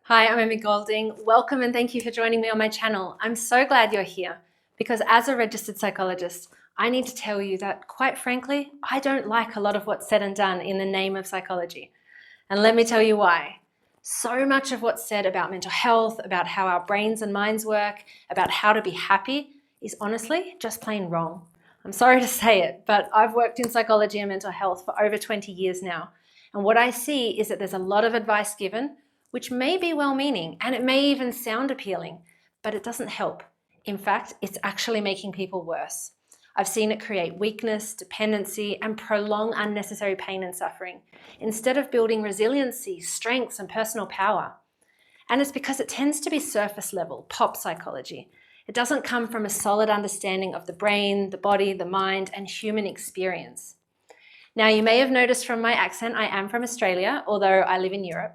Hi, I'm Emmy Golding. Welcome and thank you for joining me on my channel. I'm so glad you're here because as a registered psychologist, I need to tell you that, quite frankly, I don't like a lot of what's said and done in the name of psychology. And let me tell you why. So much of what's said about mental health, about how our brains and minds work, about how to be happy is honestly just plain wrong. I'm sorry to say it, but I've worked in psychology and mental health for over 20 years now. And what I see is that there's a lot of advice given which may be well-meaning and it may even sound appealing, but it doesn't help. In fact, it's actually making people worse. I've seen it create weakness, dependency, and prolong unnecessary pain and suffering, instead of building resiliency, strengths, and personal power. And it's because it tends to be surface level, pop psychology. It doesn't come from a solid understanding of the brain, the body, the mind, and human experience. Now, you may have noticed from my accent, I am from Australia, although I live in Europe.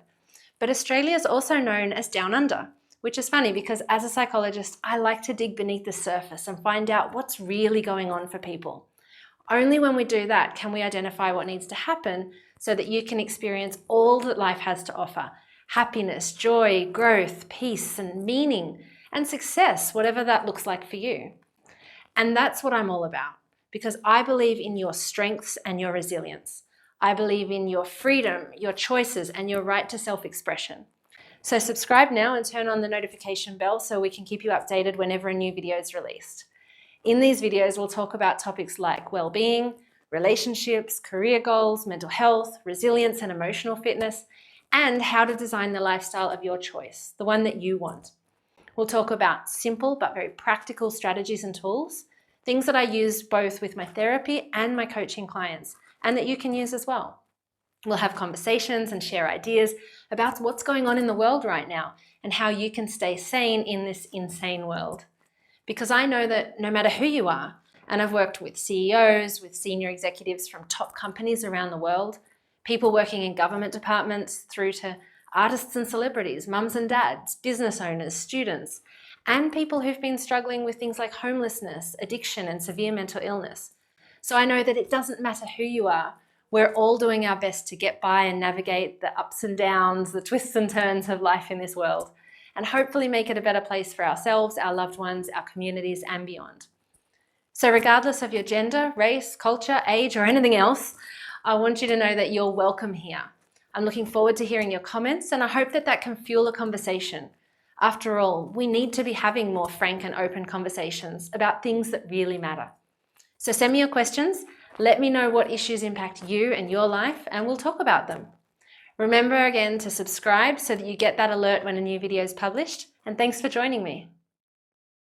But Australia is also known as Down Under, which is funny because as a psychologist, I like to dig beneath the surface and find out what's really going on for people. Only when we do that can we identify what needs to happen so that you can experience all that life has to offer: happiness, joy, growth, peace, and meaning, and success, whatever that looks like for you. And that's what I'm all about, because I believe in your strengths and your resilience. I believe in your freedom, your choices, and your right to self-expression. So subscribe now and turn on the notification bell so we can keep you updated whenever a new video is released. In these videos, we'll talk about topics like well-being, relationships, career goals, mental health, resilience and emotional fitness, and how to design the lifestyle of your choice, the one that you want. We'll talk about simple but very practical strategies and tools, things that I use both with my therapy and my coaching clients, and that you can use as well. We'll have conversations and share ideas about what's going on in the world right now and how you can stay sane in this insane world. Because I know that no matter who you are, and I've worked with CEOs, with senior executives from top companies around the world, people working in government departments, through to artists and celebrities, mums and dads, business owners, students, and people who've been struggling with things like homelessness, addiction, and severe mental illness. So I know that it doesn't matter who you are, we're all doing our best to get by and navigate the ups and downs, the twists and turns of life in this world, and hopefully make it a better place for ourselves, our loved ones, our communities, and beyond. So regardless of your gender, race, culture, age, or anything else, I want you to know that you're welcome here. I'm looking forward to hearing your comments, and I hope that can fuel a conversation. After all, we need to be having more frank and open conversations about things that really matter. So send me your questions, let me know what issues impact you and your life, and we'll talk about them. Remember again to subscribe so that you get that alert when a new video is published, and thanks for joining me.